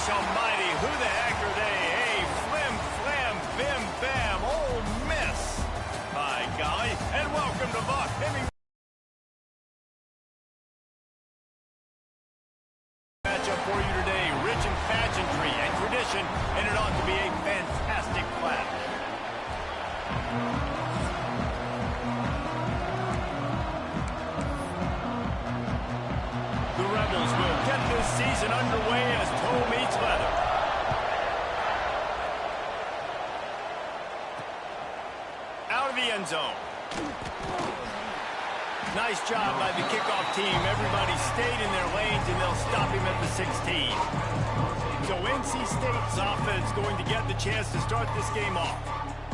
gosh almighty, who the heck are they? Hey, flim, flam, bim, bam, Ole Miss. By golly, and welcome to Buck Hemming. Matchup for you today, rich in pageantry and tradition, and it ought to be a fantastic clash. The Rebels will get this season underway as toe meets leather. Out of the end zone. Nice job by the kickoff team. Everybody stayed in their lanes, and they'll stop him at the 16. So NC State's offense going to get the chance to start this game off.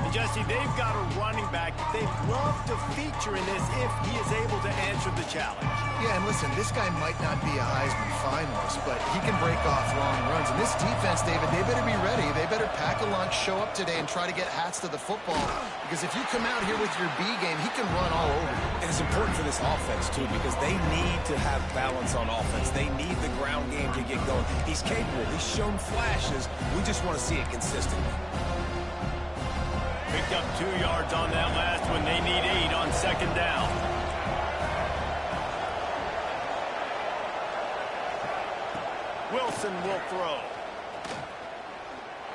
And Jesse, they've got a running back that they'd love to feature in this if he is able to answer the challenge. Yeah, and listen, this guy might not be a Heisman finalist, but he can break off long runs. And this defense, David, they better be ready. They better pack a lunch, show up today, and try to get hats to the football. Because if you come out here with your B game, he can run all over you. And it's important for this offense, too, because they need to have balance on offense. They need the ground game to get going. He's capable. He's shown flashes. We just want to see it consistently. Picked up 2 yards on that last one. They need 8 on second down. Wilson will throw.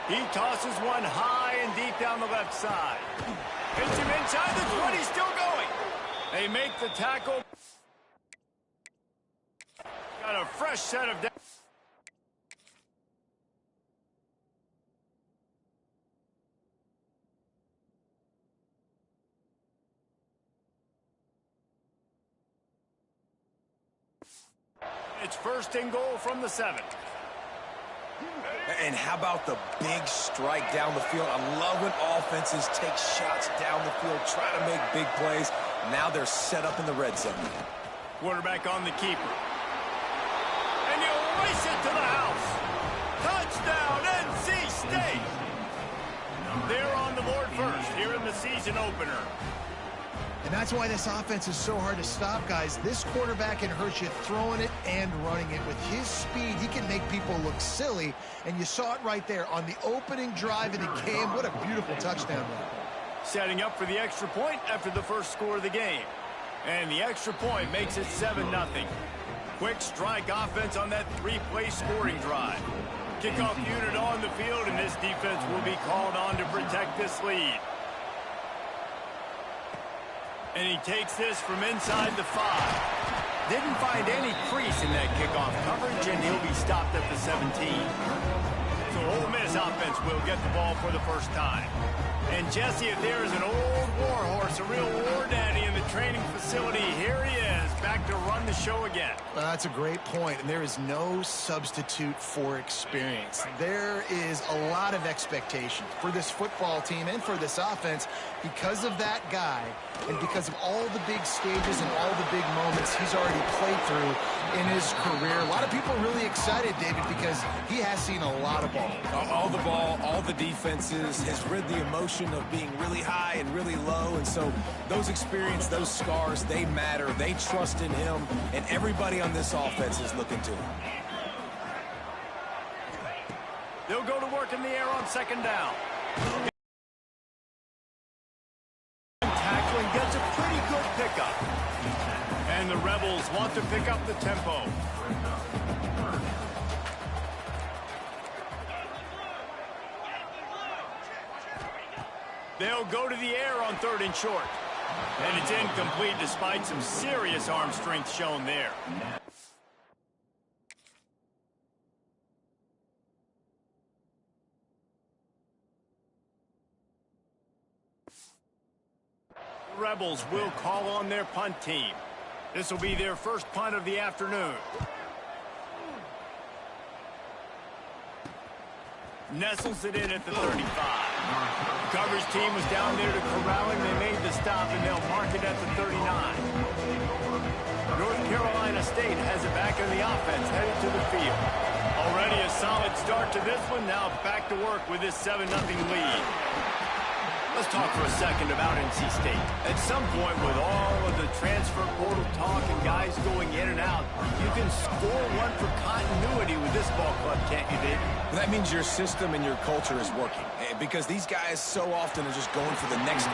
He tosses one high and deep down the left side. Hits him inside the 20, still going. They make the tackle. Got a fresh set of... It's first and goal from the 7. And how about the big strike down the field? I love when offenses take shots down the field, try to make big plays. Now they're set up in the red zone. Quarterback on the keeper. And he'll race it to the house. Touchdown, NC State. They're on the board first here in the season opener. And that's why this offense is so hard to stop, guys. This quarterback can hurt you throwing it and running it. With his speed, he can make people look silly. And you saw it right there on the opening drive of the game. What a beautiful touchdown run. Setting up for the extra point after the first score of the game. And the extra point makes it 7-0. Quick strike offense on that 3-play scoring drive. Kickoff unit on the field, and this defense will be called on to protect this lead. And he takes this from inside the 5. Didn't find any crease in that kickoff coverage, and he'll be stopped at the 17. So Ole Miss offense will get the ball for the first time. And Jesse, if there is an old war horse, a real war daddy in the training facility, here he is, back to run the show again. Well, that's a great point, and there is no substitute for experience. There is a lot of expectation for this football team and for this offense because of that guy and because of all the big stages and all the big moments he's already played through in his career. A lot of people are really excited, David, because he has seen a lot of ball. All the ball, all the defenses, has rid the emotion of being really high and really low, and so those experience, those scars, they matter. They trust in him, and everybody on this offense is looking to him. They'll go to work in the air on second down. Tackling gets a pretty good pickup. And the Rebels want to pick up the tempo. They'll go to the air on 3rd and short. And it's incomplete despite some serious arm strength shown there. The Rebels will call on their punt team. This will be their first punt of the afternoon. Nestles it in at the 35. The coverage team was down there to corral him. They made the stop, and they'll mark it at the 39. North Carolina State has it back in the offense, headed to the field. Already a solid start to this one. Now back to work with this 7-0 lead. A Let's talk for a second about NC State. At some point, with all of the transfer portal talk and guys going in and out, you can score one for continuity with this ball club, can't you, David? That means your system and your culture is working, because these guys so often are just going for the next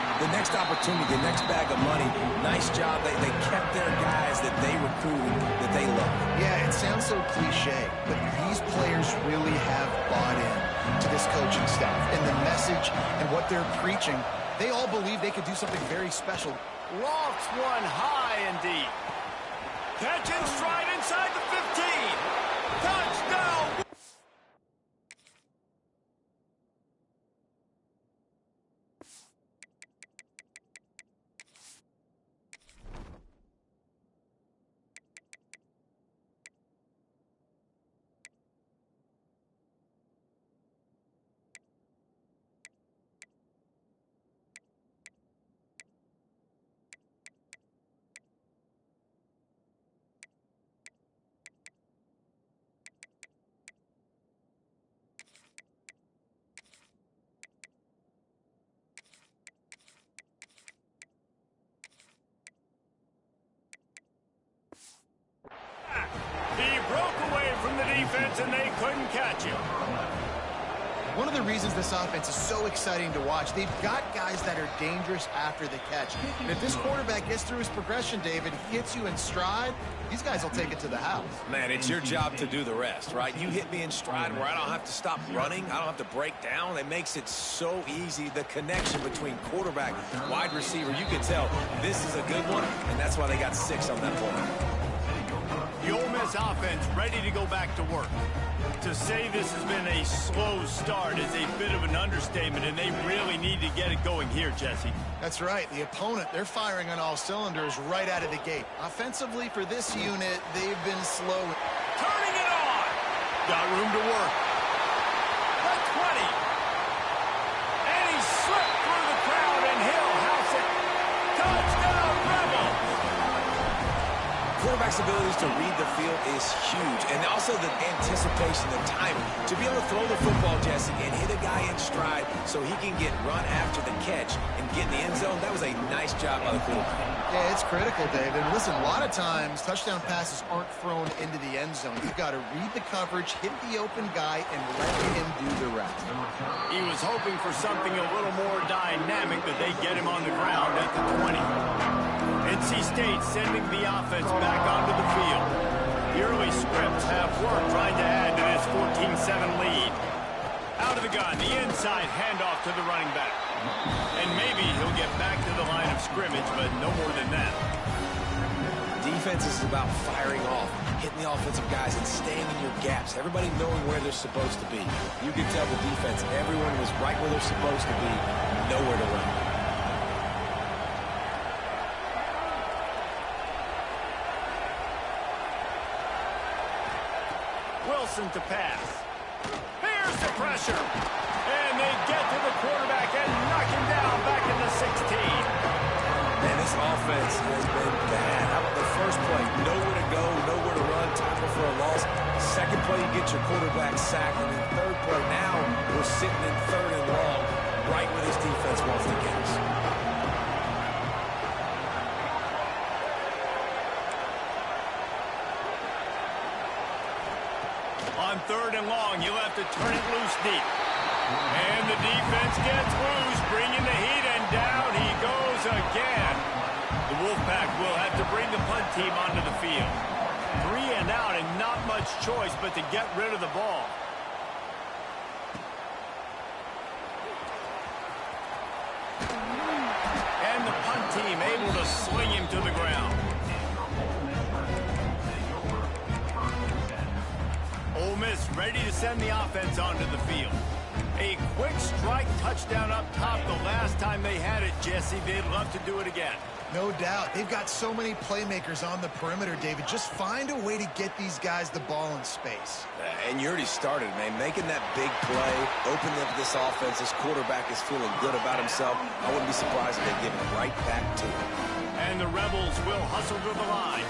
opportunity, the next bag of money. Nice job. They kept their guys that they recruited, that they love. Yeah, it sounds so cliche, but these players really have bought in to this coaching staff and the message and what they're preaching. They all believe they could do something very special. Lofts one high and deep. Catch and stride inside the 15. Touchdown! He broke away from the defense, and they couldn't catch him. One of the reasons this offense is so exciting to watch, they've got guys that are dangerous after the catch. And if this quarterback gets through his progression, David, hits you in stride, these guys will take it to the house. Man, it's your job to do the rest, right? You hit me in stride where I don't have to stop running. I don't have to break down. It makes it so easy. The connection between quarterback, wide receiver, you can tell this is a good one, and that's why they got 6 on that play. The Ole Miss offense ready to go back to work. To say this has been a slow start is a bit of an understatement, and they really need to get it going here, Jesse. That's right. The opponent, they're firing on all cylinders right out of the gate. Offensively, for this unit, they've been slow. Turning it on. Got room to work. The 20. And he slipped through the crowd, and he'll house it. Touchdown, Rebels. Quarterback's abilities to read the field is huge, and also the anticipation, the timing. To be able to throw the football, Jesse, and hit a guy in stride so he can get run after the catch and get in the end zone, that was a nice job by the quarterback. Yeah, it's critical, David. Listen, a lot of times, touchdown passes aren't thrown into the end zone. You've got to read the coverage, hit the open guy, and let him do the rest. He was hoping for something a little more dynamic, but they get him on the ground at the 20. NC State sending the offense back onto the field. The early scripts have worked trying to add to this 14-7 lead. Out of the gun, the inside handoff to the running back. And maybe he'll get back to the line of scrimmage, but no more than that. Defense is about firing off, hitting the offensive guys, and staying in your gaps. Everybody knowing where they're supposed to be. You can tell the defense, everyone was right where they're supposed to be, nowhere to run. Wilson to pass. Here's the pressure. And they get to the quarterback and knock him down back in the 16. Man, this offense has been bad. How about the first play? Nowhere to go, nowhere to run, tackle for a loss. Second play, you get your quarterback sacked. And then third play, now we're sitting in 3rd and long, right where this defense wants to get us. On 3rd and long, you'll have to turn it loose deep. And the defense gets loose, bringing the heat, and down he goes again. The Wolfpack will have to bring the punt team onto the field. 3 and out, and not much choice but to get rid of the ball. And the punt team able to swing him to the ground. Ole Miss ready to send the offense onto the field. A quick strike touchdown up top the last time they had it, Jesse. They'd love to do it again. No doubt. They've got so many playmakers on the perimeter, David. Just find a way to get these guys the ball in space. And you already started, man. Making that big play, opening up this offense. This quarterback is feeling good about himself. I wouldn't be surprised if they give it right back to him. And the Rebels will hustle to the line.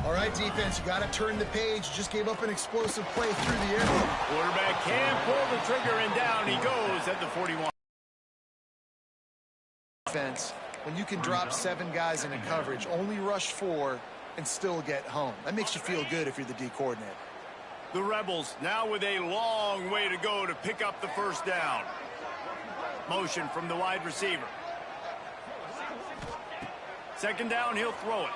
All right, defense, you got to turn the page. Just gave up an explosive play through the air. Quarterback can pull the trigger, and down he goes at the 41. defense when you can drop 7 guys into coverage, only rush 4, and still get home. That makes you feel good if you're the D coordinator. The Rebels now with a long way to go to pick up the first down. Motion from the wide receiver. Second down, he'll throw it.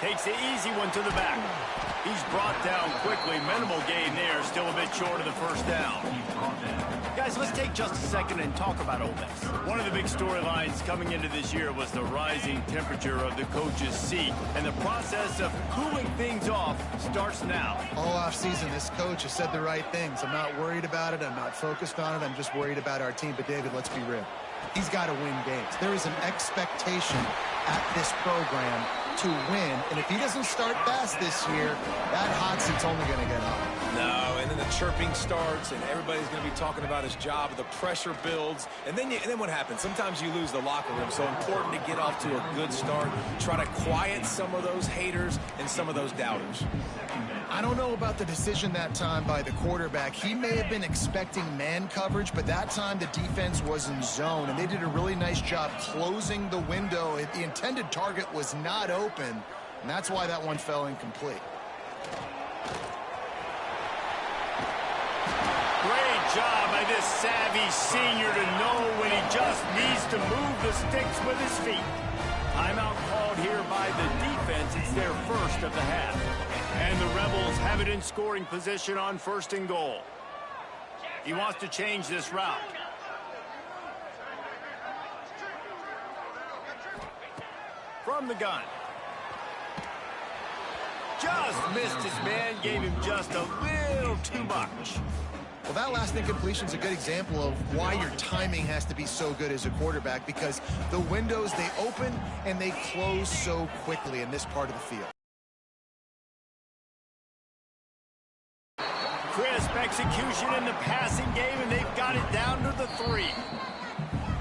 Takes the easy one to the back. He's brought down quickly. Minimal gain there. Still a bit short of the first down. Guys, let's take just a second and talk about Ole Miss. One of the big storylines coming into this year was the rising temperature of the coach's seat. And the process of cooling things off starts now. All offseason, this coach has said the right things. I'm not worried about it. I'm not focused on it. I'm just worried about our team. But, David, let's be real. He's got to win games. There is an expectation at this program to win, and if he doesn't start fast this year, that hot seat's only going to get hot. No, and then the chirping starts, and everybody's going to be talking about his job. The pressure builds, and then what happens? Sometimes you lose the locker room. So important to get off to a good start. Try to quiet some of those haters and some of those doubters. I don't know about the decision that time by the quarterback. He may have been expecting man coverage, but that time the defense was in zone, and they did a really nice job closing the window. The intended target was not open, and that's why that one fell incomplete. Great job by this savvy senior to know when he just needs to move the sticks with his feet. Timeout called here by the defense. It's their first of the half. And the Rebels have it in scoring position on 1st and goal. He wants to change this route. From the gun. Just missed his man, gave him just a little too much. Well, that last incompletion is a good example of why your timing has to be so good as a quarterback, because the windows, they open and they close so quickly in this part of the field. Crisp execution in the passing game, and they've got it down to the 3.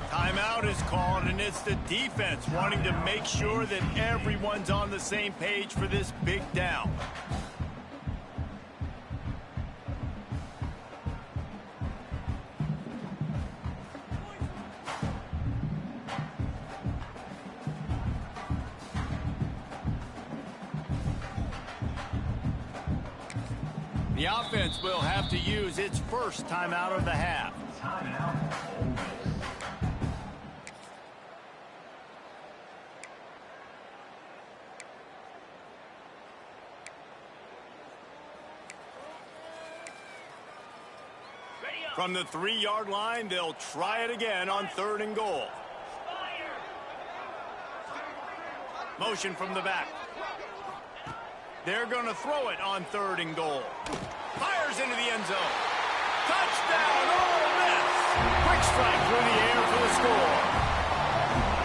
Timeout is called, and it's the defense wanting to make sure that everyone's on the same page for this big down. The offense will have to use its first timeout of the half. From the 3-yard line, they'll try it again on 3rd and goal. Motion from the back. They're going to throw it on 3rd and goal. Fires into the end zone. Touchdown, Ole Miss! Quick strike through the air for the score.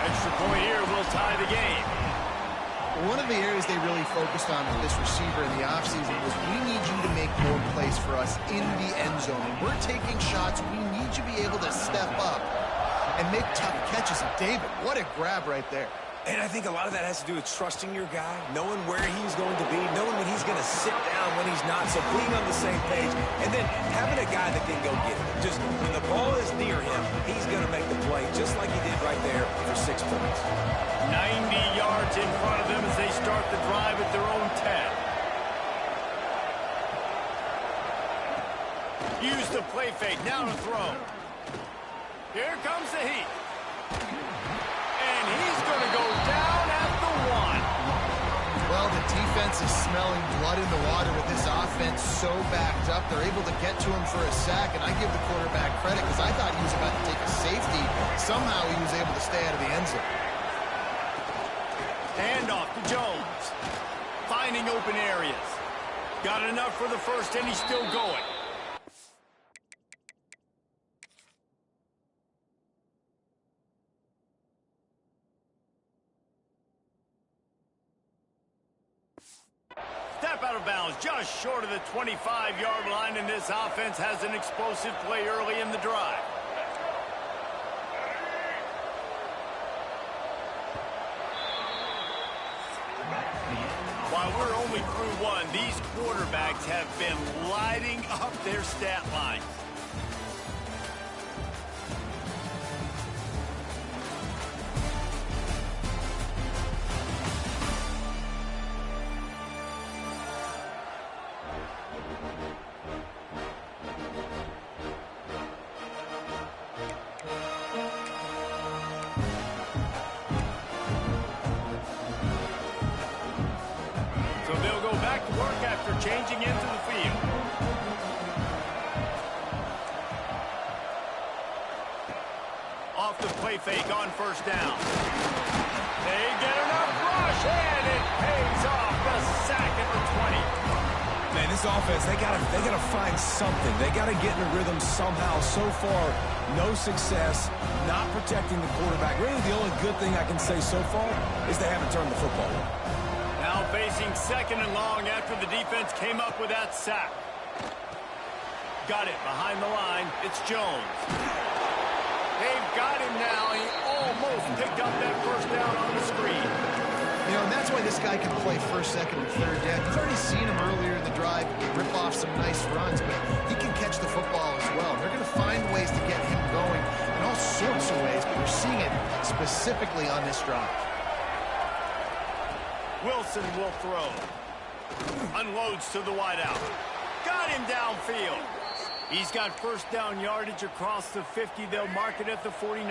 Extra point here will tie the game. One of the areas they really focused on with this receiver in the offseason was, we need you to make more plays for us in the end zone. When we're taking shots, we need you to be able to step up and make tough catches. And David, what a grab right there. And I think a lot of that has to do with trusting your guy, knowing where he's going to be, knowing when he's going to sit down, when he's not, so being on the same page, and then having a guy that can go get it. Just when the ball is near him, he's going to make the play, just like he did right there for 6 points. 90 yards in front of them as they start the drive at their own 10. Use the play fake, now to throw. Here comes the heat. And he's going to go down at the 1. Well, the defense is smelling blood in the water with this offense so backed up. They're able to get to him for a sack, and I give the quarterback credit because I thought he was about to take a safety. Somehow he was able to stay out of the end zone. Handoff to Jones. Finding open areas. Got enough for the first, and he's still going. Step out of bounds, just short of the 25-yard line, and this offense has an explosive play early in the drive. While we're only through 1, these quarterbacks have been lighting up their stat line. Off the play fake on first down. They get enough rush, and it pays off. The sack at the 20. Man, this offense, they gotta find something. They gotta get in a rhythm somehow. So far, no success, not protecting the quarterback. Really, the only good thing I can say so far is they haven't turned the football over. Now facing second and long after the defense came up with that sack. Got it behind the line. It's Jones. They've got him now. He almost picked up that first down on the screen. You know, and that's why this guy can play first, second, and third down. You've already seen him earlier in the drive rip off some nice runs, but he can catch the football as well. They're going to find ways to get him going in all sorts of ways, but we're seeing it specifically on this drive. Wilson will throw. Unloads to the wideout. Got him downfield. He's got first down yardage across the 50. They'll mark it at the 49.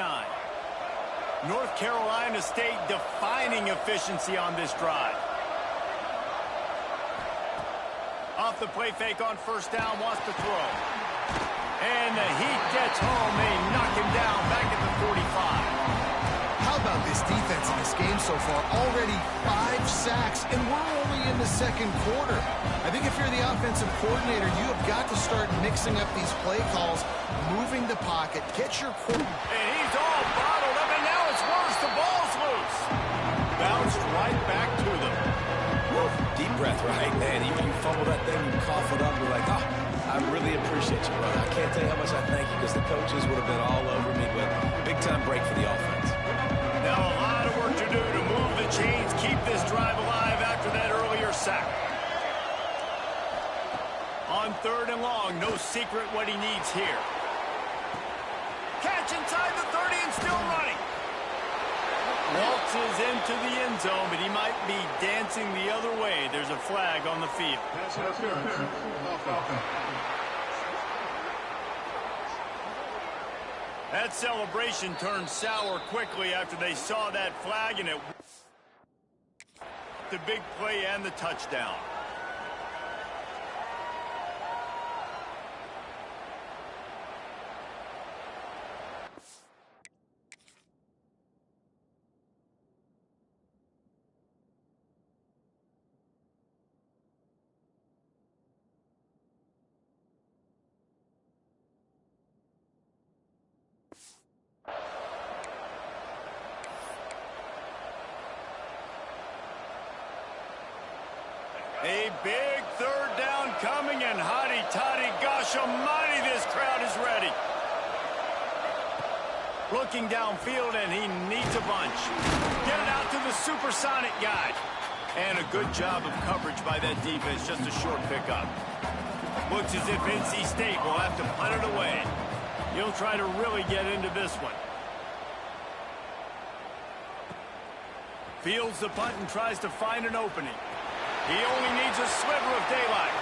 North Carolina State defining efficiency on this drive. Off the play fake on first down, wants to throw. And the heat gets home. They knock him down back at the 45. How about this defense in this game so far? Already 5 sacks, and we're only in the second quarter. I think if you're the offensive coordinator, you have got to start mixing up these play calls, moving the pocket, get your quarterback. And he's all bottled up, and now it's worse. The ball's loose. Bounced right back to them. Woo, deep breath, right? Man, you fumble that thing, you cough it up, you're like, oh, I really appreciate you, brother. I can't tell you how much I thank you because the coaches would have been all over me, but big-time break for the offense. Now a lot of work to do to move the chains, keep this drive alive after that earlier sack. On third and long, no secret what he needs here. Catch inside the 30 and still running. Waltzes into the end zone, but he might be dancing the other way. There's a flag on the field. That celebration turned sour quickly after they saw that flag, and it the big play and the touchdown. A big third down coming, and hotty-toddy, gosh almighty, this crowd is ready. Looking downfield, and he needs a bunch. Get it out to the supersonic guy. And a good job of coverage by that defense, just a short pickup. Looks as if NC State will have to punt it away. He'll try to really get into this one. Fields the punt and tries to find an opening. He only needs a sliver of daylight.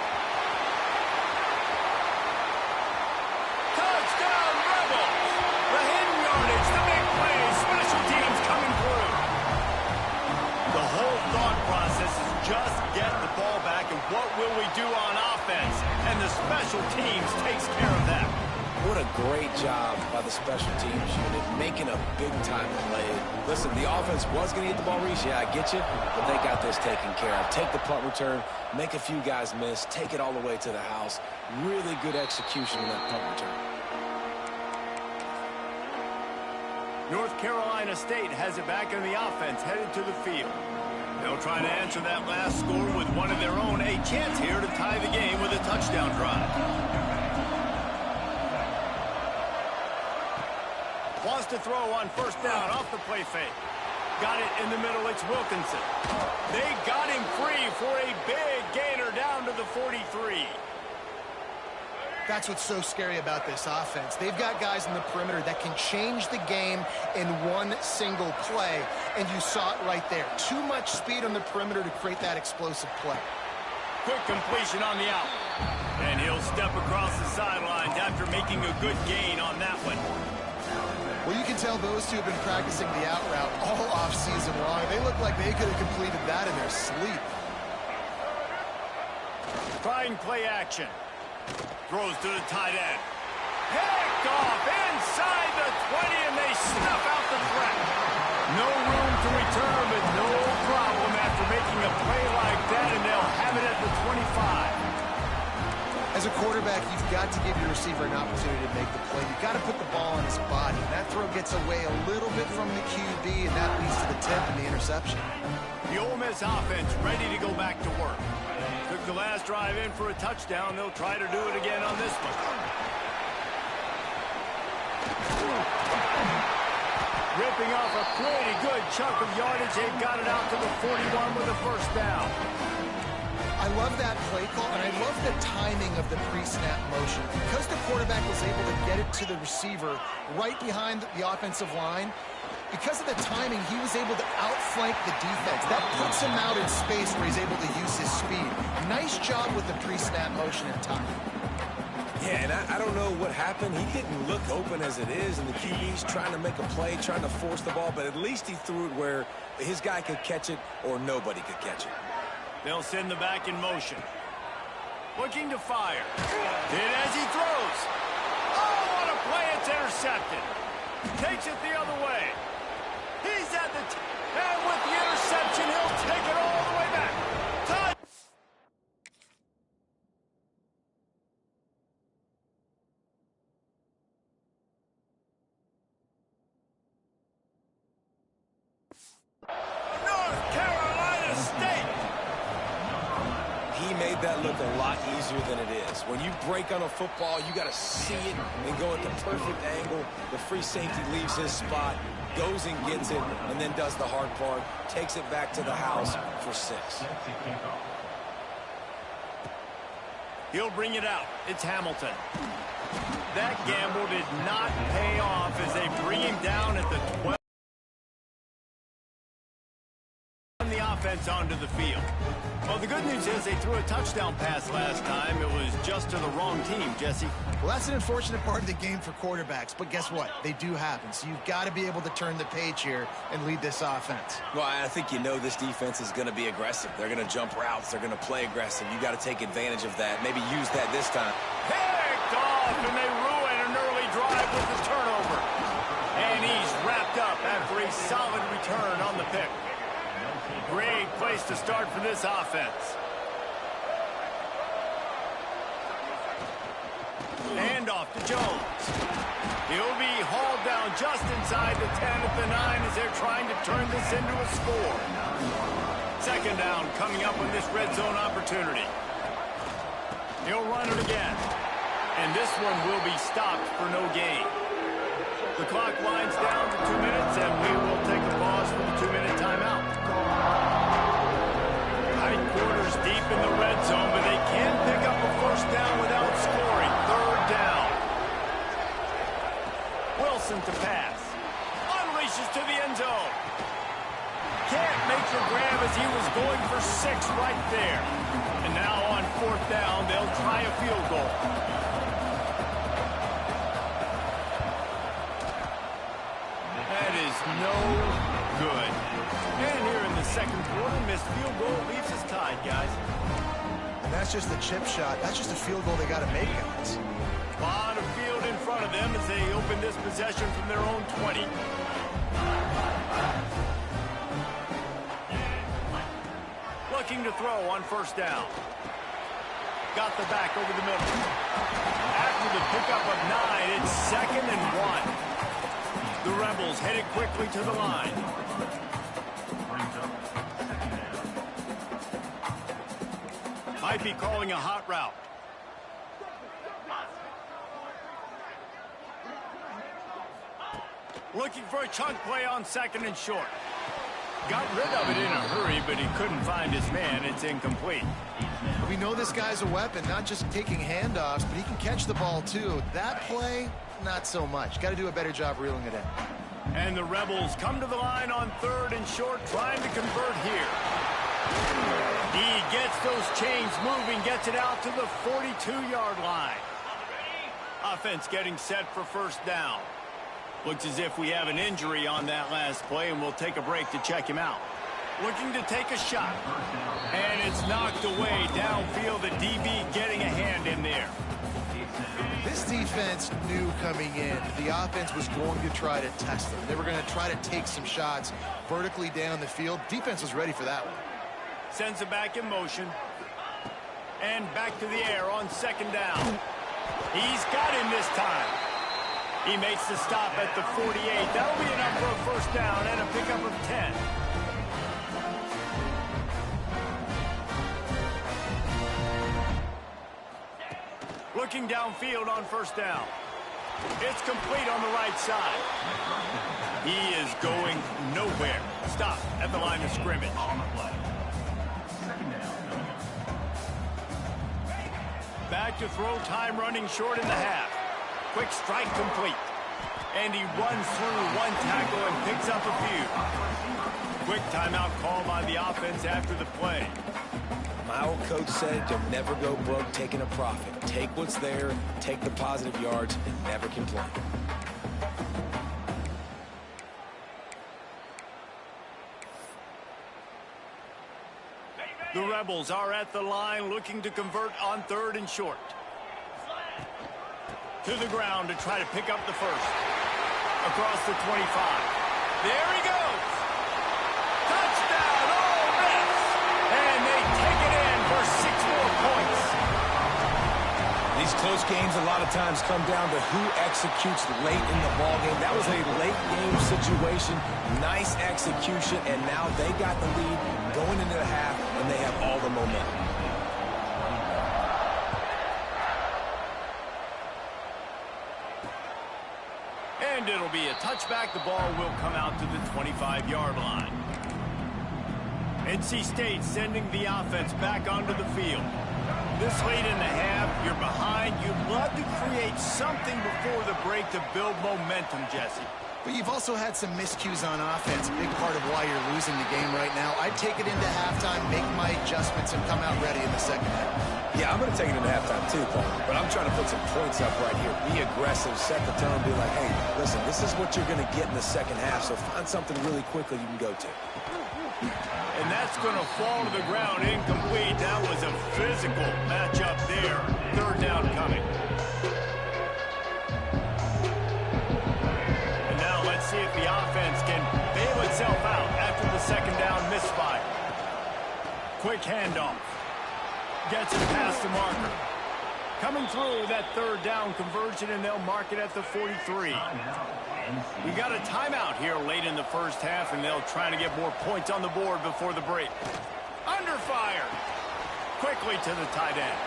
Touchdown, Rebels! The hidden yardage, the big play, special teams coming through. The whole thought process is just get the ball back, and what will we do on offense? And the special teams takes care of that. What a great job by the special teams unit, making a big-time play. Listen, the offense was going to get the ball reach. Yeah, I get you, but they got this taken care of. Take the punt return, make a few guys miss, take it all the way to the house. Really good execution on that punt return. North Carolina State has it back in the offense, headed to the field. They'll try to answer that last score with one of their own. A chance here to tie the game with a touchdown drive. Wants to throw on first down off the play fake. Got it in the middle. It's Wilkinson. They got him free for a big gainer down to the 43. That's what's so scary about this offense. They've got guys in the perimeter that can change the game in one single play, and you saw it right there. Too much speed on the perimeter to create that explosive play. Quick completion on the out. And he'll step across the sidelines after making a good gain on that one. Well, you can tell those two have been practicing the out route all off-season long. They look like they could have completed that in their sleep. Trying play action. Throws to the tight end. Picked off inside the 20, and they snuff out the threat. No room to return, but no problem after making a play like that, and they'll have it at the 25. As a quarterback, you've got to give your receiver an opportunity to make the play. You've got to put the ball on his body. That throw gets away a little bit from the QB, and that leads to the tip and the interception. The Ole Miss offense ready to go back to work. Took the last drive in for a touchdown. They'll try to do it again on this one. Ripping off a pretty good chunk of yardage. They've got it out to the 41 with a first down. I love that play call, and I love the timing of the pre-snap motion. Because the quarterback was able to get it to the receiver right behind the offensive line, because of the timing, he was able to outflank the defense. That puts him out in space where he's able to use his speed. Nice job with the pre-snap motion and timing. Yeah, and I don't know what happened. He didn't look open as it is, and the QB's trying to make a play, trying to force the ball, but at least he threw it where his guy could catch it or nobody could catch it. They'll send the back in motion. Looking to fire. Did as he throws. Oh, what a play. It's intercepted. Takes it the other way. He's at the and with the interception, he'll take it all the way back. Touch. North Carolina State. He made that look a lot easier than it is. When you break on a football, you got to see it and go at the perfect angle. The free safety leaves his spot, goes and gets it, and then does the hard part, takes it back to the house for 6. He'll bring it out. It's Hamilton. That gamble did not pay off as they bring him down at the 12. The offense onto the field. Well, the good news is they threw a touchdown pass last time. It was just to the wrong team, Jesse. Well, that's an unfortunate part of the game for quarterbacks, but guess what? They do happen. So you've got to be able to turn the page here and lead this offense. Well, I think you know this defense is going to be aggressive. They're going to jump routes. They're going to play aggressive. You got to take advantage of that. Maybe use that this time. Picked off, and they ruin an early drive with the turnover. And he's wrapped up after a solid return on the pick. Great place to start for this offense. Hand off to Jones. He'll be hauled down just inside the 10 at the 9 as they're trying to turn this into a score. Second down coming up on this red zone opportunity. He'll run it again. And this one will be stopped for no gain. The clock winds down to 2 minutes, and we will take a pause for the 2-minute timeout. Tight quarters deep in the red zone, but they can pick up a first down without scoring. Third down. Wilson to pass. Unleashes to the end zone. Can't make the grab as he was going for 6 right there. And now on fourth down, they'll try a field goal. That is no good. And here in the second quarter, missed field goal leaves us tied, guys. And that's just a chip shot. That's just a field goal they got to make, guys. A lot of field in front of them as they open this possession from their own 20. Looking to throw on first down. Got the back over the middle. After the pickup of 9, it's 2nd and 1. The Rebels headed quickly to the line. Might be calling a hot route. Looking for a chunk play on 2nd and short. Got rid of it in a hurry, but he couldn't find his man. It's incomplete. We know this guy's a weapon, not just taking handoffs, but he can catch the ball too. That play, not so much. Got to do a better job reeling it in. And the Rebels come to the line on 3rd and short, trying to convert here. He gets those chains moving, gets it out to the 42-yard line. Offense getting set for first down. Looks as if we have an injury on that last play, and we'll take a break to check him out. Looking to take a shot. And it's knocked away downfield. The DB getting a hand in there. This defense knew coming in the offense was going to try to test them. They were going to try to take some shots vertically down the field. Defense was ready for that one. Sends it back in motion. And back to the air on second down. He's got him this time. He makes the stop at the 48. That'll be enough for a first down and a pickup of 10. Looking downfield on first down. It's complete on the right side. He is going nowhere. Stop at the line of scrimmage. Back to throw, time running short in the half. Quick strike complete. And he runs through one tackle and picks up a few. Quick timeout call by the offense after the play. My old coach said you'll never go broke taking a profit. Take what's there, take the positive yards, and never complain. The Rebels are at the line looking to convert on third and short. To the ground to try to pick up the first. Across the 25. There he goes. Touchdown, Ole Miss. And they take it in for 6 more points. These close games a lot of times come down to who executes late in the ballgame. That was a late game situation. Nice execution, and now they got the lead going into the half, and they have all the momentum. And it'll be a touchback. The ball will come out to the 25-yard line. NC State sending the offense back onto the field. This late in the half, you're behind. You'd love to create something before the break to build momentum, Jesse. But you've also had some miscues on offense, a big part of why you're losing the game right now. I'd take it into halftime, make my adjustments, and come out ready in the second half. Yeah, I'm going to take it into halftime too, Paul. But I'm trying to put some points up right here. Be aggressive, set the tone, be like, hey, listen, this is what you're going to get in the second half, so find something really quickly you can go to. And that's going to fall to the ground incomplete. That was a physical matchup there. Third down coming. And now let's see if the offense can bail itself out after the second down misfire. Quick handoff. Gets it past the marker. Coming through that third down conversion, and they'll mark it at the 43. We got a timeout here late in the first half, and they'll try to get more points on the board before the break. Under fire. Quickly to the tight end.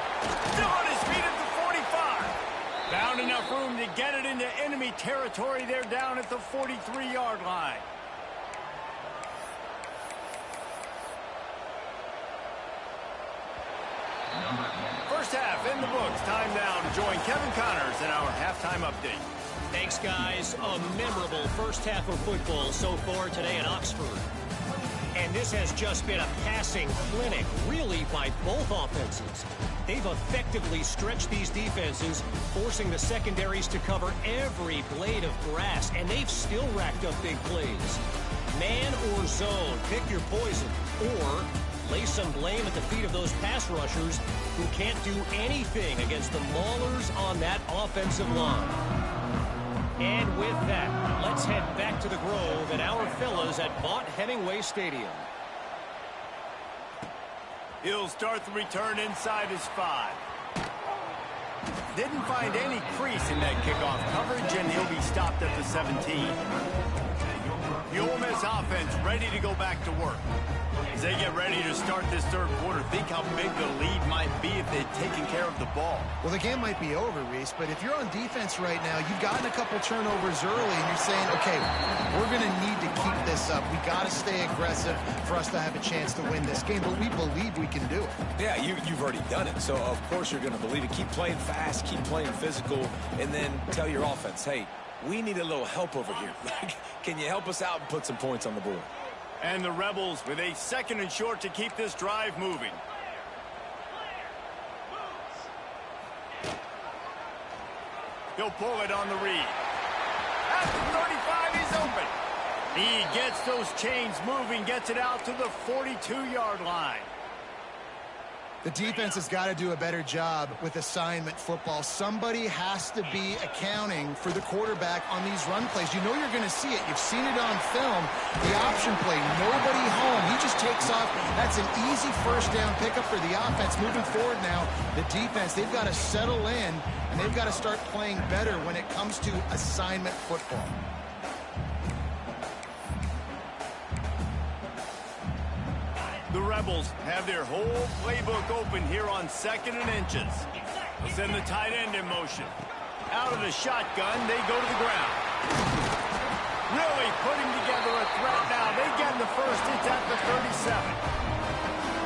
Still on his feet at the 45. Found enough room to get it into enemy territory. They're down at the 43-yard line. First half in the books. Time now to join Kevin Connors in our halftime update. Thanks, guys. A memorable first half of football so far today in Oxford. And this has just been a passing clinic, really, by both offenses. They've effectively stretched these defenses, forcing the secondaries to cover every blade of grass, and they've still racked up big plays. Man or zone, pick your poison, or lay some blame at the feet of those pass rushers who can't do anything against the maulers on that offensive line. And with that, let's head back to the Grove and our fellas at Vaught Hemingway Stadium. He'll start the return inside his 5. Didn't find any crease in that kickoff coverage, and he'll be stopped at the 17. The Ole Miss offense ready to go back to work. As they get ready to start this third quarter, think how big the lead might be if they'd taken care of the ball. Well, the game might be over, Reese, but if you're on defense right now, you've gotten a couple turnovers early, and you're saying, okay, we're going to need to keep this up. We got to stay aggressive for us to have a chance to win this game, but we believe we can do it. Yeah, you've already done it, so of course you're going to believe it. Keep playing fast, keep playing physical, and then tell your offense, hey, we need a little help over here. Can you help us out and put some points on the board? And the Rebels with a second and short to keep this drive moving. He'll pull it on the read. At the 35, he's open. He gets those chains moving, gets it out to the 42-yard line. The defense has got to do a better job with assignment football. Somebody has to be accounting for the quarterback on these run plays. You know you're going to see it. You've seen it on film. The option play, nobody home. He just takes off. That's an easy first down pickup for the offense. Moving forward now, the defense, they've got to settle in, and they've got to start playing better when it comes to assignment football. The Rebels have their whole playbook open here on 2nd and inches. They'll send the tight end in motion. Out of the shotgun, they go to the ground. Really putting together a threat now. They get the first. It's at the 37.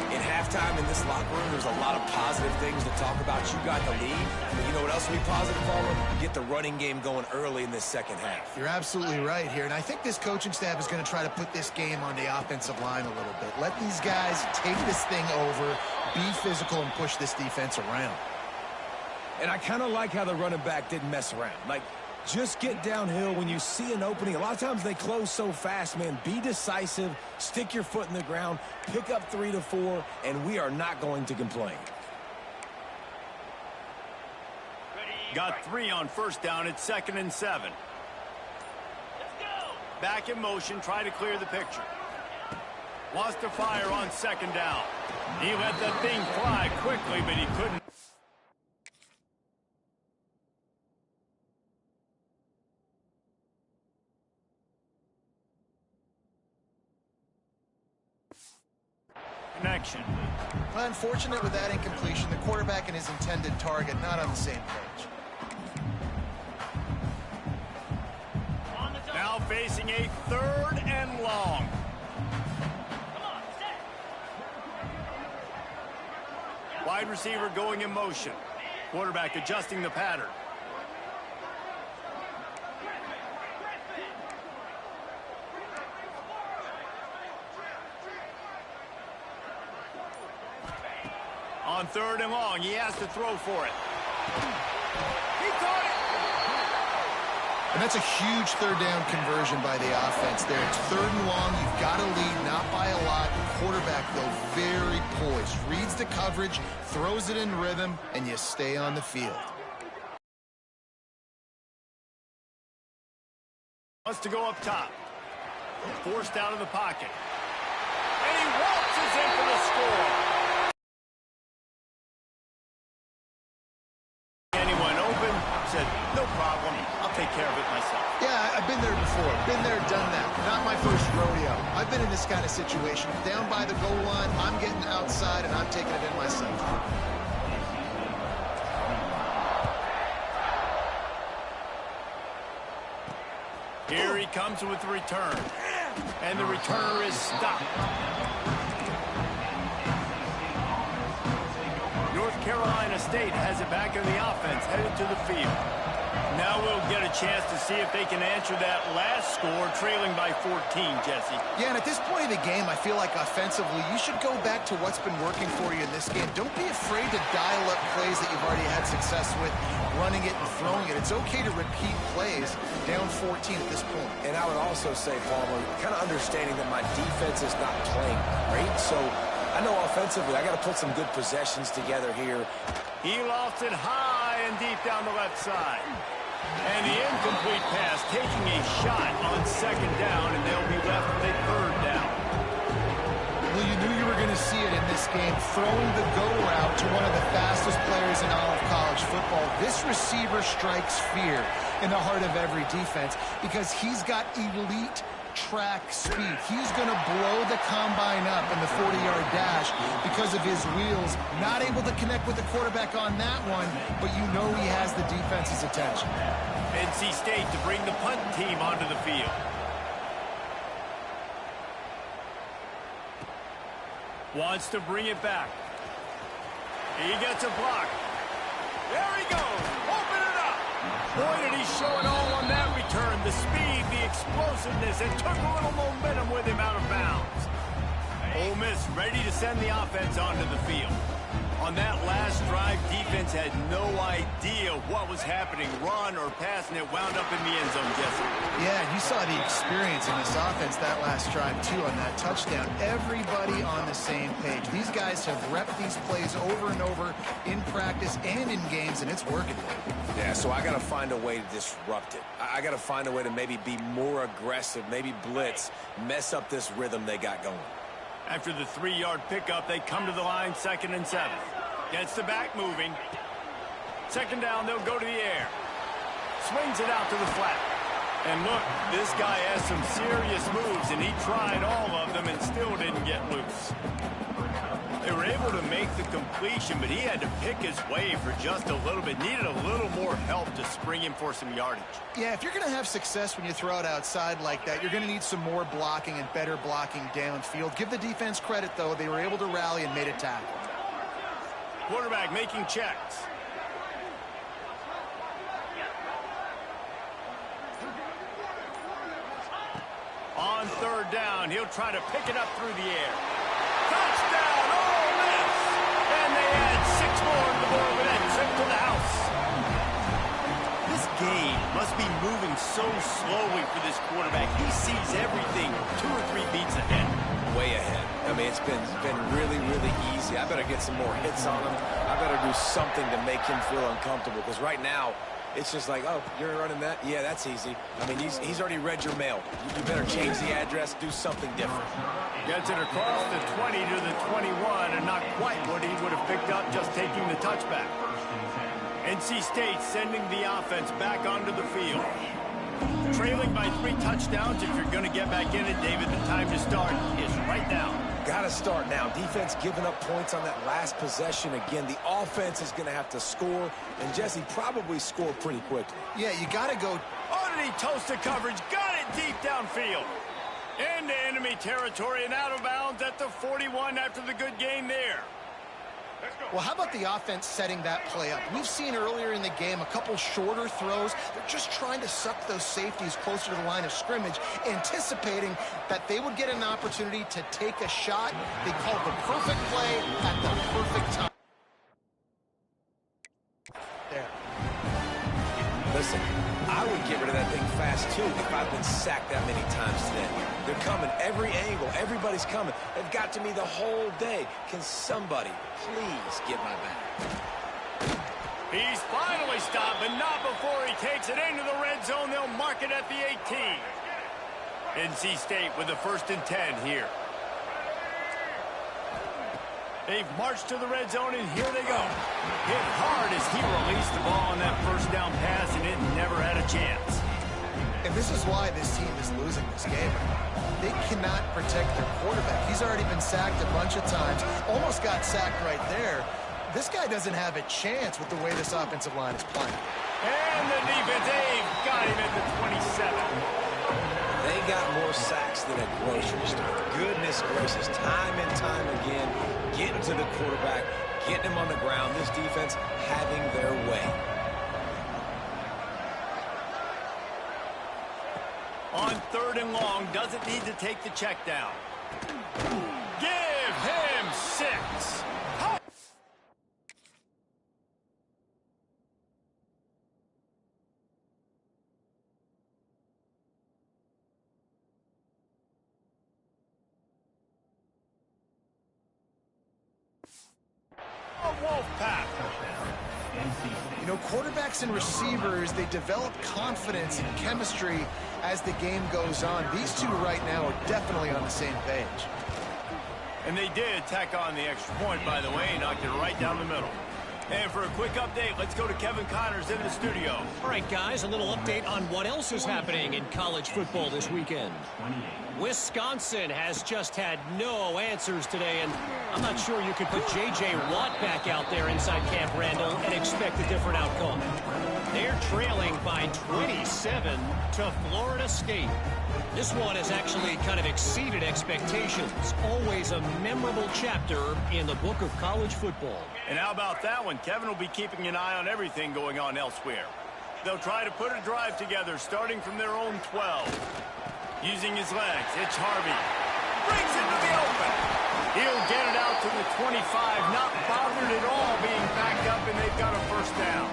In halftime in this locker room, there's a lot of positive things to talk about. You got the lead, but you know what else will be positive, Palmer? Get the running game going early in this second half. You're absolutely right here, and I think this coaching staff is going to try to put this game on the offensive line a little bit. Let these guys take this thing over, be physical, and push this defense around. And I kind of like how the running back didn't mess around. Like, just get downhill when you see an opening. A lot of times they close so fast, man. Be decisive, stick your foot in the ground, pick up 3 to 4, and we are not going to complain. Got 3 on first down. It's 2nd and 7. Back in motion, try to clear the picture. Wants to fire on 2nd down. He let that thing fly quickly, but he couldn't. Connection. Well, unfortunate with that incompletion. The quarterback and his intended target not on the same page. Now facing a 3rd and long. Wide receiver going in motion. Quarterback adjusting the pattern. On 3rd and long, he has to throw for it. He caught it! And that's a huge 3rd down conversion by the offense there. It's 3rd and long. You've got to lead, not by a lot. Quarterback, though, very poised. Reads the coverage, throws it in rhythm, and you stay on the field. Wants to go up top. Forced out of the pocket. And he waltzes in for the score. Anyone open, said, no problem, I'll take care of it myself. Yeah, I've been there before. Been there, done that. Not my first rodeo. I've been in this kind of situation. Down by the goal line, I'm getting outside, and I'm taking it in myself. Here he comes with the return. And the returner is stopped. North Carolina State has it back in the offense, headed to the field. Now we'll get a chance to see if they can answer that last score, trailing by 14, Jesse. Yeah, and at this point of the game, I feel like offensively, you should go back to what's been working for you in this game. Don't be afraid to dial up plays that you've already had success with, running it and throwing it. It's okay to repeat plays down 14 at this point. And I would also say, Palmer, kind of understanding that my defense is not playing great, so I know offensively I got to put some good possessions together here. He lofts it high and deep down the left side. And the incomplete pass taking a shot on 2nd down, and they'll be left with a 3rd down. Well, you knew you were going to see it in this game, throwing the go route to one of the fastest players in all of college football. This receiver strikes fear in the heart of every defense because he's got elite track speed. He's going to blow the combine up in the 40-yard dash because of his wheels. Not able to connect with the quarterback on that one, but you know he has the defense's attention. NC State to bring the punt team onto the field. Wants to bring it back. He gets a block. There he goes. Open it up. Boy, did he show it all on that return. The speed, the explosiveness, and took a little momentum with him out of bounds. Ole Miss ready to send the offense onto the field. On that last drive, defense had no idea what was happening, run or pass, and it wound up in the end zone, Jesse. Yeah, you saw the experience in this offense that last drive, too, on that touchdown. Everybody on the same page. These guys have repped these plays over and over in practice and in games, and it's working. Yeah, so I got to find a way to disrupt it. I got to find a way to maybe be more aggressive, maybe blitz, mess up this rhythm they got going. After the 3-yard pickup, they come to the line, 2nd and 7. Gets the back moving. 2nd down, they'll go to the air. Swings it out to the flat. And look, this guy has some serious moves, and he tried all of them and still didn't get loose. They were able to make the completion, but he had to pick his way for just a little bit. Needed a little more help to spring him for some yardage. Yeah, if you're going to have success when you throw it outside like that, you're going to need some more blocking and better blocking downfield. Give the defense credit, though. They were able to rally and made a tackle. Quarterback making checks. On 3rd down, he'll try to pick it up through the air. Touchdown, Ole Miss! And they add 6 more to the board with that trip to the house. This game must be moving so slowly for this quarterback. He sees everything 2 or 3 beats ahead. Way ahead. I mean, it's been really, really easy. I better get some more hits on him. I better do something to make him feel uncomfortable, because right now, it's just like, oh, you're running that? Yeah, that's easy. I mean, he's already read your mail. You better change the address, do something different. Gets it across the 20 to the 21, and not quite what he would have picked up just taking the touchback. NC State sending the offense back onto the field. Trailing by 3 touchdowns. If you're going to get back in it, David, the time to start is right now. Got to start now. Defense giving up points on that last possession. Again, the offense is going to have to score, and Jesse probably score pretty quickly. Yeah, you got to go. Oh, did he toast the coverage? Got it deep downfield. Into enemy territory and out of bounds at the 41 after the good game there. Well, how about the offense setting that play up? We've seen earlier in the game a couple shorter throws. They're just trying to suck those safeties closer to the line of scrimmage, anticipating that they would get an opportunity to take a shot. They called the perfect play at the perfect time. There. Listen, I would get rid of that thing fast, too, if I've been sacked that many times today. They're coming every angle. Everybody's coming. They've got to me the whole day. Can somebody please get my back? He's finally stopped, but not before he takes it into the red zone. They'll mark it at the 18. NC State with the 1st and 10 here. They've marched to the red zone, and here they go. Hit hard as he released the ball on that 1st down pass, and it never had a chance. And this is why this team is losing this game. They cannot protect their quarterback. He's already been sacked a bunch of times. Almost got sacked right there. This guy doesn't have a chance with the way this offensive line is playing. And the defense, they've got him at the 27. They got more sacks than a grocery store. Goodness gracious, time and time again, getting to the quarterback, getting him on the ground. This defense having their way. On 3rd and long, doesn't need to take the check down. Give him 6. A wolf pack. You know, quarterbacks and receivers, they develop confidence and chemistry as the game goes on. These two right now are definitely on the same page. And they did tack on the extra point, by the way, knocked it right down the middle. And for a quick update, let's go to Kevin Connors in the studio. All right, guys, a little update on what else is happening in college football this weekend. Wisconsin has just had no answers today, and I'm not sure you could put J.J. Watt back out there inside Camp Randall and expect a different outcome. They're trailing by 27 to Florida State. This one has actually kind of exceeded expectations. Always a memorable chapter in the book of college football. And how about that one? Kevin will be keeping an eye on everything going on elsewhere. They'll try to put a drive together, starting from their own 12. Using his legs, it's Harvey. Brings it to the open. He'll get it out to the 25, not bothered at all being backed up, and they've got a first down.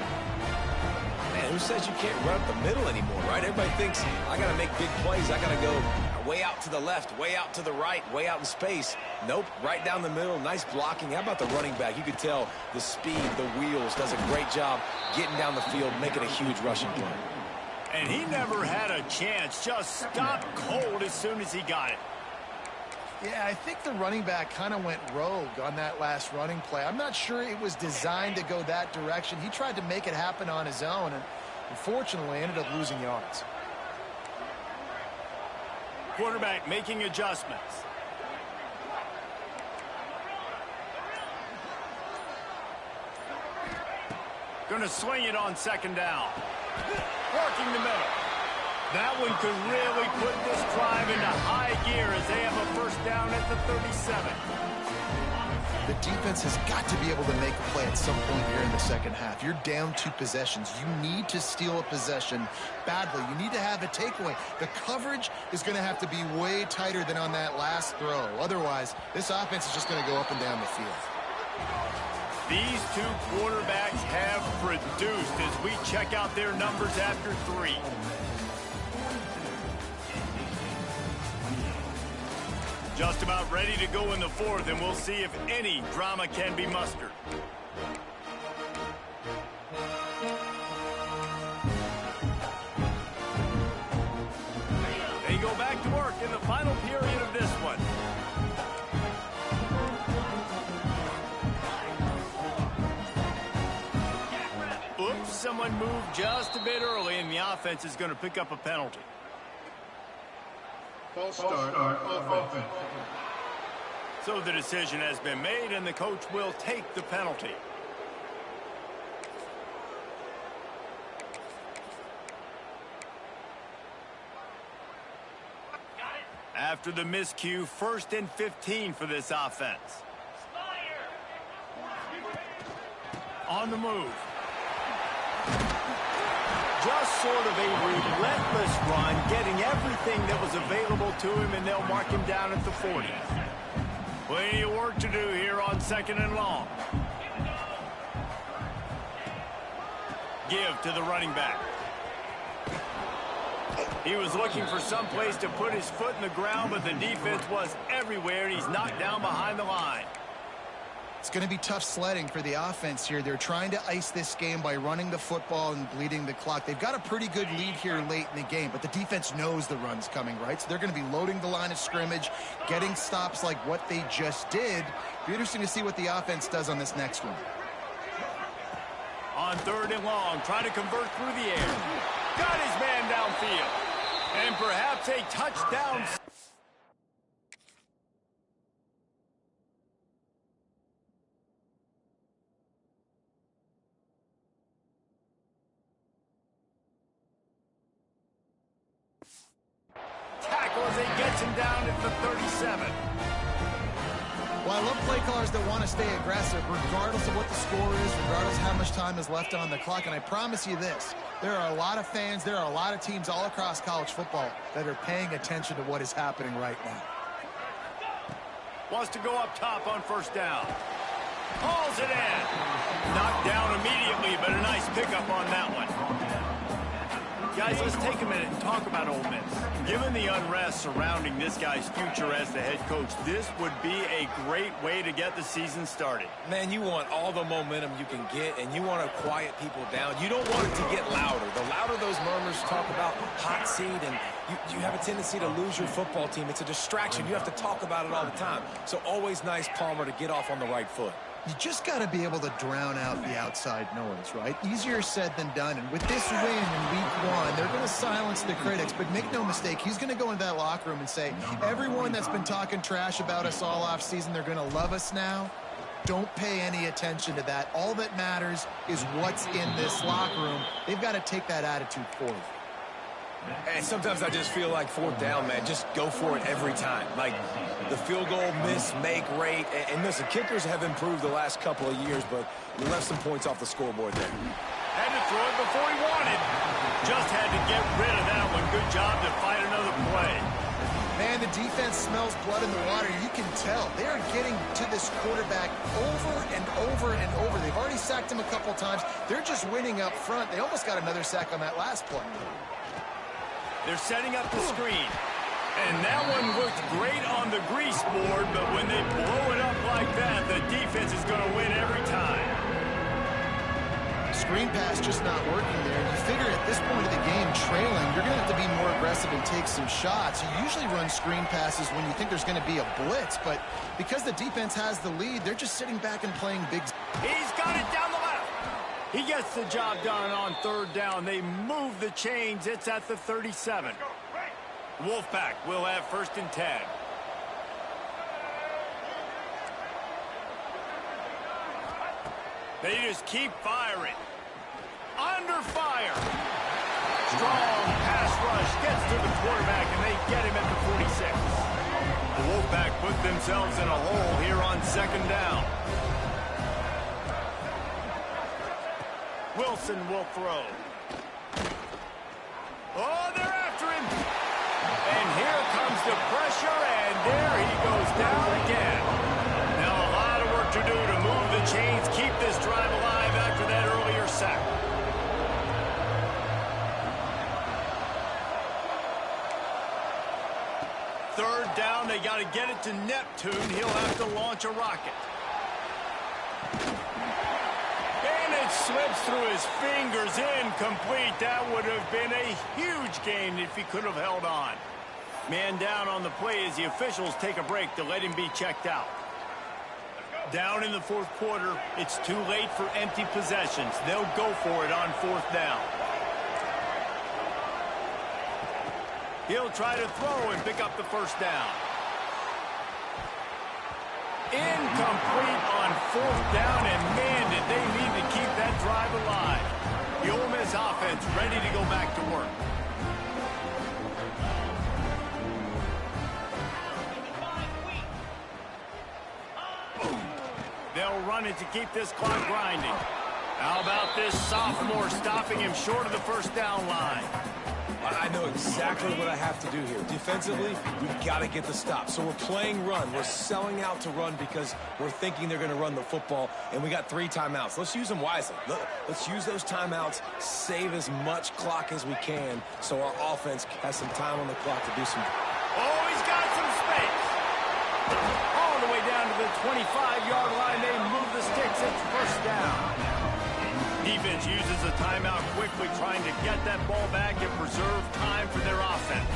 Man, who says you can't run up the middle anymore, right? Everybody thinks, I got to make big plays. I got to go way out to the left, way out to the right, way out in space. Nope, right down the middle. Nice blocking. How about the running back? You could tell the speed, the wheels, does a great job getting down the field, making a huge rushing play. And he never had a chance. Just stopped cold as soon as he got it. Yeah, I think the running back kind of went rogue on that last running play. I'm not sure it was designed to go that direction. He tried to make it happen on his own, and unfortunately ended up losing yards. Quarterback making adjustments. Going to swing it on second down. Working the middle. That one could really put this drive into high gear as they have a first down at the 37. The defense has got to be able to make a play at some point here in the second half. You're down 2 possessions. You need to steal a possession badly. You need to have a takeaway. The coverage is going to have to be way tighter than on that last throw. Otherwise, this offense is just going to go up and down the field. These two quarterbacks have produced as we check out their numbers after 3. Just about ready to go in the 4th, and we'll see if any drama can be mustered. They go back to work in the final period of this one. Oops, someone moved just a bit early, and the offense is going to pick up a penalty. False start offense. So the decision has been made, and the coach will take the penalty. After the miscue, 1st and 15 for this offense. On the move. Just sort of a relentless run, getting everything that was available to him, and they'll mark him down at the 40. Plenty of work to do here on 2nd and long. Give to the running back. He was looking for some place to put his foot in the ground, but the defense was everywhere, and he's knocked down behind the line. It's going to be tough sledding for the offense here. They're trying to ice this game by running the football and bleeding the clock. They've got a pretty good lead here late in the game, but the defense knows the run's coming, right? So they're going to be loading the line of scrimmage, getting stops like what they just did. Be interesting to see what the offense does on this next one. On 3rd and long, trying to convert through the air. Got his man downfield. And perhaps a touchdown. Tackle as he gets him down at the 37. Well, I love play callers that want to stay aggressive, regardless of what the score is, regardless of how much time is left on the clock. And I promise you this, there are a lot of fans, there are a lot of teams all across college football that are paying attention to what is happening right now. Wants to go up top on 1st down. Hauls it in. Knocked down immediately, but a nice pickup on that one. Guys, let's take a minute and talk about Ole Miss. Given the unrest surrounding this guy's future as the head coach, this would be a great way to get the season started. Man, you want all the momentum you can get, and you want to quiet people down. You don't want it to get louder. The louder those murmurs talk about hot seat, and you have a tendency to lose your football team. It's a distraction. You have to talk about it all the time. So always nice, Palmer, to get off on the right foot. You just got to be able to drown out the outside noise, right? Easier said than done. And with this win in week 1, they're going to silence the critics. But make no mistake, he's going to go into that locker room and say, everyone that's been talking trash about us all off season, they're going to love us now. Don't pay any attention to that. All that matters is what's in this locker room. They've got to take that attitude forward. And sometimes I just feel like 4th down, man, just go for it every time. Like the field goal miss, make rate. And listen, kickers have improved the last couple of years, but you left some points off the scoreboard there. Had to throw it before he wanted. Just had to get rid of that one. Good job to find another play. Man, the defense smells blood in the water. You can tell. They are getting to this quarterback over and over and over. They've already sacked him a couple times. They're just winning up front. They almost got another sack on that last play. They're setting up the screen. And that one looked great on the grease board, but when they blow it up like that, the defense is going to win every time. Screen pass just not working there. You figure at this point of the game, trailing, you're going to have to be more aggressive and take some shots. You usually run screen passes when you think there's going to be a blitz, but because the defense has the lead, they're just sitting back and playing big. He's got it down the left. He gets the job done on third down. They move the chains. It's at the 37. Wolfpack will have 1st and 10. They just keep firing. Under fire. Strong pass rush gets to the quarterback, and they get him at the 46. The Wolfpack put themselves in a hole here on 2nd down. Wilson will throw. Oh, they're after him. And here comes the pressure, and there he goes down again. Now a lot of work to do to move the chains, keep this drive alive after that earlier sack. Third down, they got to get it to Neptune. He'll have to launch a rocket. And it slips through his fingers, incomplete. That would have been a huge gain if he could have held on. Man down on the play as the officials take a break to let him be checked out. Down in the 4th quarter, it's too late for empty possessions. They'll go for it on 4th down. He'll try to throw and pick up the 1st down. Incomplete on 4th down, and man, did they need to keep that drive alive. The Ole Miss offense ready to go back to work. They'll run it to keep this clock grinding. How about this sophomore stopping him short of the 1st down line? I know exactly what I have to do here. Defensively, we've got to get the stop. So we're playing run. We're selling out to run because we're thinking they're going to run the football, and we got 3 timeouts. Let's use them wisely. Let's use those timeouts, save as much clock as we can so our offense has some time on the clock to do some. Oh, he's got some space. All the way down to the 25-yard line. They move the sticks. It's 1st down. Defense uses a timeout quickly, trying to get that ball back and preserve time for their offense.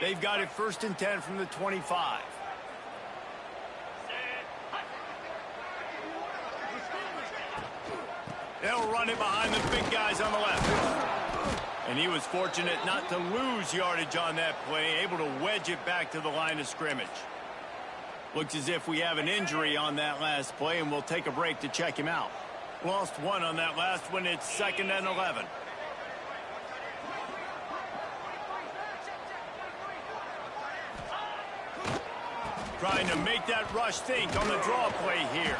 They've got it 1st and 10 from the 25. They'll run it behind the big guys on the left. And he was fortunate not to lose yardage on that play, able to wedge it back to the line of scrimmage. Looks as if we have an injury on that last play, and we'll take a break to check him out. Lost one on that last one. It's 2nd and 11. Trying to make that rush think on the draw play here.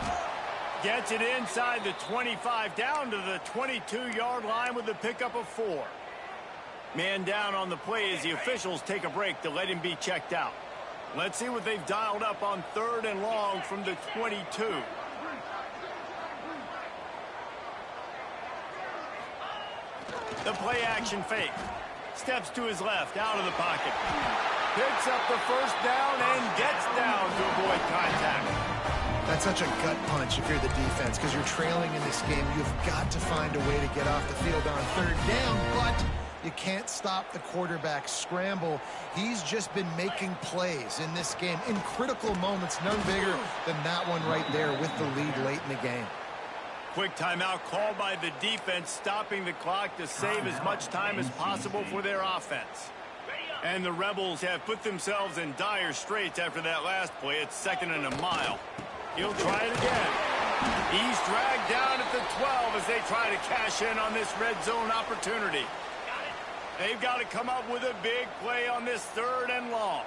Gets it inside the 25, down to the 22-yard line with a pickup of 4. Man down on the play as the officials take a break to let him be checked out. Let's see what they've dialed up on 3rd and long from the 22. The play action fake. Steps to his left, out of the pocket. Picks up the 1st down and gets down to avoid contact. That's such a gut punch if you're the defense, because you're trailing in this game. You've got to find a way to get off the field on 3rd down, but you can't stop the quarterback scramble. He's just been making plays in this game in critical moments, none bigger than that one right there with the lead late in the game. Quick timeout called by the defense, stopping the clock to save as much time as possible for their offense. And the Rebels have put themselves in dire straits after that last play. It's 2nd and a mile. He'll try it again. He's dragged down at the 12 as they try to cash in on this red zone opportunity. They've got to come up with a big play on this 3rd and long.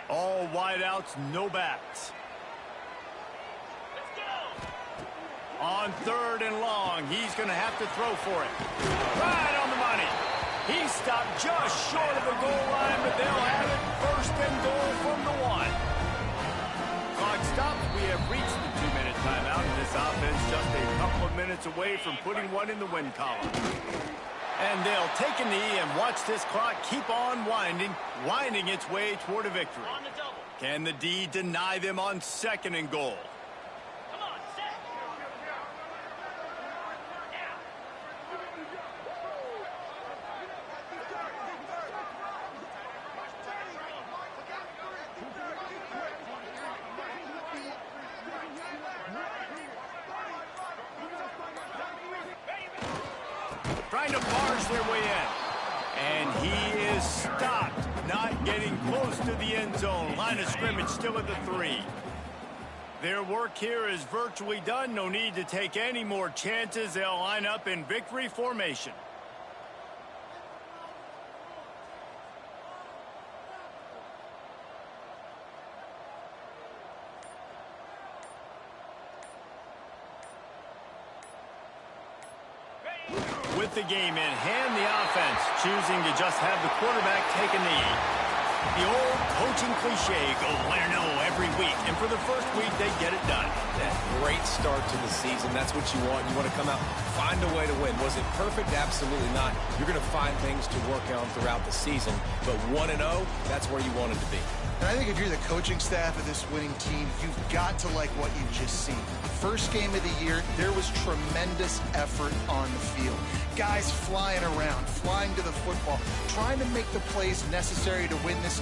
All wideouts, no backs. On 3rd and long, he's going to have to throw for it. Right on the money. He stopped just short of the goal line, but they'll have it 1st and goal from the 1. Clock stops. We have reached the 2-minute timeout, and this offense just a couple of minutes away from putting one in the win column. And they'll take a knee and watch this clock keep on winding its way toward a victory. Can the D deny them on 2nd and goal? Trying to barge their way in. And he is stopped, not getting close to the end zone. Line of scrimmage still at the 3. Their work here is virtually done. No need to take any more chances. They'll line up in victory formation. With the game in hand, the offense choosing to just have the quarterback take a knee. The old coaching cliche, go win or no every week. And for the first week, they get it done. That great start to the season. That's what you want. You want to come out, find a way to win. Was it perfect? Absolutely not. You're going to find things to work on throughout the season. But 1-0, that's where you want it to be. And I think if you're the coaching staff of this winning team, you've got to like what you've just seen. First game of the year, there was tremendous effort on the field. Guys flying around, flying to the football, trying to make the plays necessary to win this game.